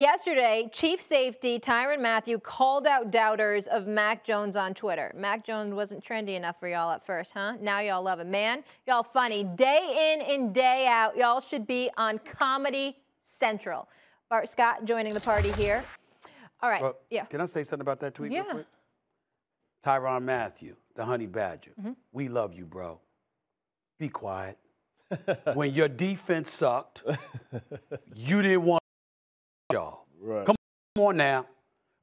Yesterday, Chief Safety Tyrann Mathieu called out doubters of Mac Jones on Twitter. Mac Jones wasn't trendy enough for y'all at first, huh? Now y'all love him. Man, y'all funny. Day in and day out, y'all should be on Comedy Central. Bart Scott joining the party here. All right, Well, yeah. Can I say something about that tweet real Yeah. quick? Tyrann Mathieu, the Honey Badger. We love you, bro. Be quiet. When your defense sucked, you didn't want y'all. Right. Come on now.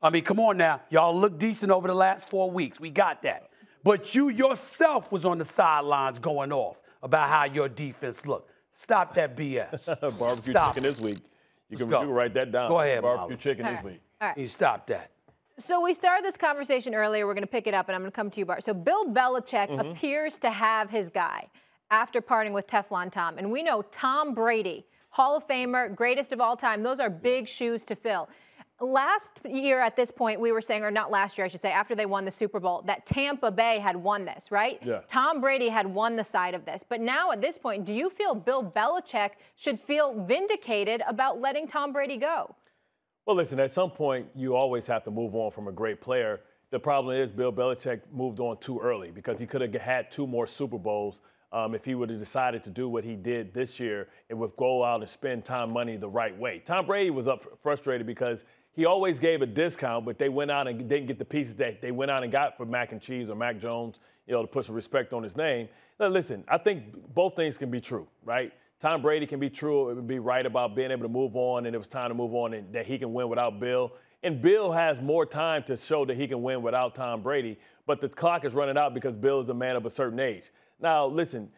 Come on now. Y'all look decent over the last 4 weeks. We got that. But you yourself was on the sidelines going off about how your defense looked. Stop that BS. Barbecue Stop chicken this week. You can go. write that down. Go ahead, Barbecue Molly. chicken All this right. week. All right. You stop that. So we started this conversation earlier. We're going to pick it up, and I'm going to come to you, Bart. So Bill Belichick appears to have his guy after parting with Teflon Tom. And we know Tom Brady, Hall of Famer, greatest of all time. Those are big shoes to fill. Last year at this point, we were saying, or not last year, I should say, after they won the Super Bowl, that Tampa Bay had won this, right? Yeah. Tom Brady had won the side of this. But now at this point, do you feel Bill Belichick should feel vindicated about letting Tom Brady go? Well, listen, at some point, you always have to move on from a great player. The problem is Bill Belichick moved on too early because he could have had 2 more Super Bowls if he would have decided to do what he did this year and would go out and spend time, money the right way. Tom Brady was frustrated because he always gave a discount, but they went out and didn't get the pieces that they went out and got for Mac and Cheese or Mac Jones, to put some respect on his name. Now, listen, I think both things can be true, right? Tom Brady can be true. It would be right about being able to move on, and it was time to move on, and that he can win without Bill. And Bill has more time to show that he can win without Tom Brady, but the clock is running out because Bill is a man of a certain age. Now, listen,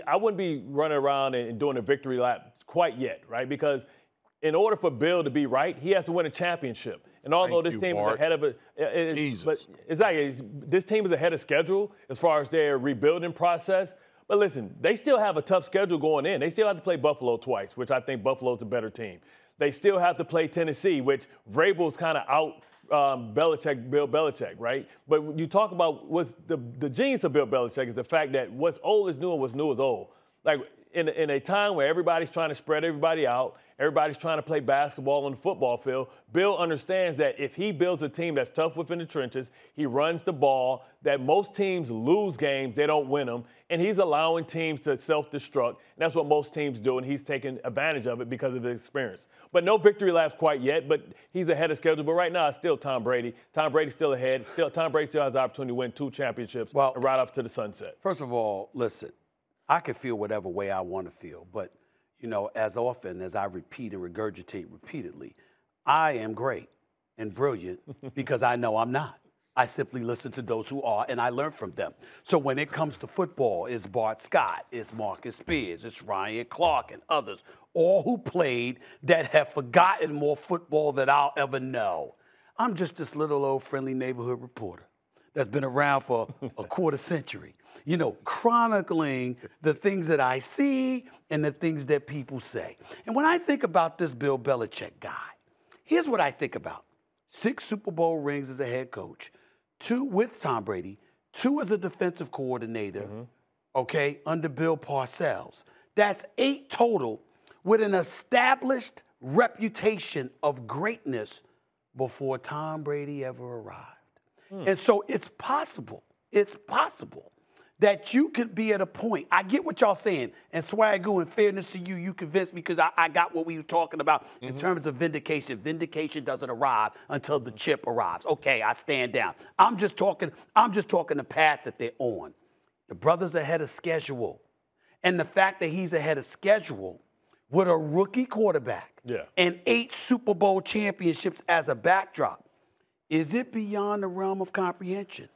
I wouldn't be running around and doing a victory lap quite yet, right? Because in order for Bill to be right, he has to win a championship. And although this team is ahead of this team is ahead of schedule as far as their rebuilding process. But listen, they still have a tough schedule going in. They still have to play Buffalo twice, which I think Buffalo's a better team. They still have to play Tennessee, which Vrabel's kind of out Bill Belichick, right? But when you talk about what's the genius of Bill Belichick is the fact that what's old is new and what's new is old. Like in a time where everybody's trying to spread everybody out, everybody's trying to play basketball on the football field, Bill understands that if he builds a team that's tough within the trenches, he runs the ball, that most teams lose games, they don't win them, and he's allowing teams to self-destruct. And that's what most teams do, and he's taking advantage of it because of his experience. But no victory laps quite yet, but he's ahead of schedule. But right now, it's still Tom Brady. Tom Brady's still ahead. Tom Brady still has the opportunity to win 2 championships and ride off to the sunset. First of all, listen, I can feel whatever way I want to feel, but as often as I repeat and regurgitate repeatedly, I am great and brilliant because I know I'm not. I simply listen to those who are, and I learn from them. So when it comes to football, it's Bart Scott, it's Marcus Spears, it's Ryan Clark, and others, all who played that have forgotten more football than I'll ever know. I'm just this little old friendly neighborhood reporter that's been around for a quarter century, chronicling the things that I see and the things that people say. And when I think about this Bill Belichick guy, here's what I think about. 6 Super Bowl rings as a head coach, 2 with Tom Brady, 2 as a defensive coordinator, under Bill Parcells. That's 8 total with an established reputation of greatness before Tom Brady ever arrived. And so it's possible that you could be at a point. I get what y'all saying. And Swagoo, in fairness to you, you convinced me because I got what we were talking about in terms of vindication. Vindication doesn't arrive until the chip arrives. Okay, I stand down. I'm just talking the path that they're on. The brother's ahead of schedule. And the fact that he's ahead of schedule with a rookie quarterback and 8 Super Bowl championships as a backdrop, is it beyond the realm of comprehension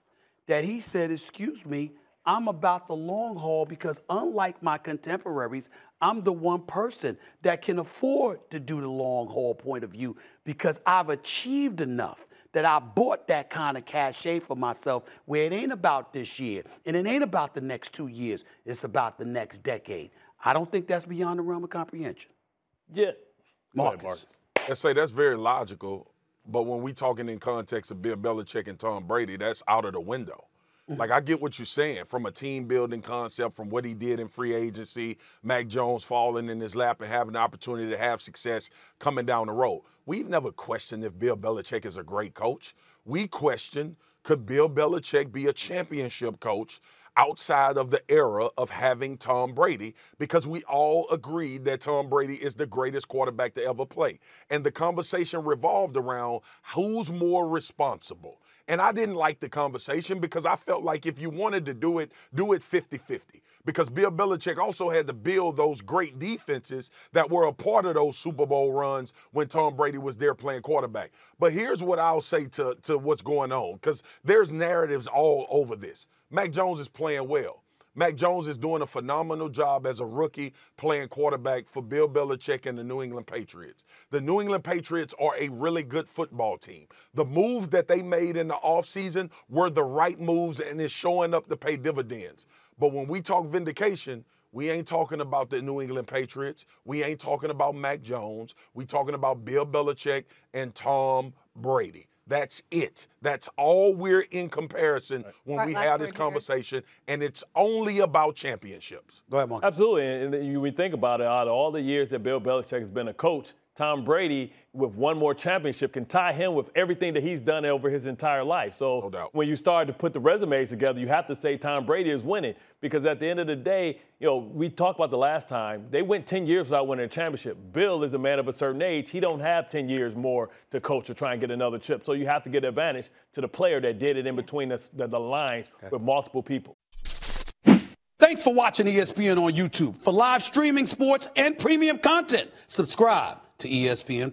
that he said, excuse me, I'm about the long haul because unlike my contemporaries, I'm the one person that can afford to do the long haul point of view because I've achieved enough that I bought that kind of cachet for myself where it ain't about this year and it ain't about the next 2 years. It's about the next decade. I don't think that's beyond the realm of comprehension. Yeah. Marcus. I say that's very logical, but when we talking in context of Bill Belichick and Tom Brady, that's out of the window. Like, I get what you're saying from a team-building concept, from what he did in free agency, Mac Jones falling in his lap and having the opportunity to have success coming down the road. We've never questioned if Bill Belichick is a great coach. We question, could Bill Belichick be a championship coach outside of the era of having Tom Brady, because we all agreed that Tom Brady is the greatest quarterback to ever play. And the conversation revolved around who's more responsible. And I didn't like the conversation because I felt like if you wanted to do it 50-50. Because Bill Belichick also had to build those great defenses that were a part of those Super Bowl runs when Tom Brady was there playing quarterback. But here's what I'll say to what's going on, because there's narratives all over this. Mac Jones is playing well. Mac Jones is doing a phenomenal job as a rookie playing quarterback for Bill Belichick and the New England Patriots. The New England Patriots are a really good football team. The moves that they made in the offseason were the right moves, and it's showing up to pay dividends. But when we talk vindication, we ain't talking about the New England Patriots. We ain't talking about Mac Jones. We talking about Bill Belichick and Tom Brady. That's it. That's all we're in comparison when we have this conversation, and it's only about championships. Go ahead, Mark. Absolutely. And we think about it, out of all the years that Bill Belichick has been a coach, Tom Brady, with one more championship, can tie him with everything that he's done over his entire life. So no doubt. When you start to put the resumes together, you have to say Tom Brady is winning, because at the end of the day, we talked about the last time, they went 10 years without winning a championship. Bill is a man of a certain age. He don't have 10 years more to coach or try and get another chip. So you have to get advantage to the player that did it in between the lines with multiple people. Thanks for watching ESPN on YouTube. For live streaming, sports, and premium content, subscribe to ESPN+.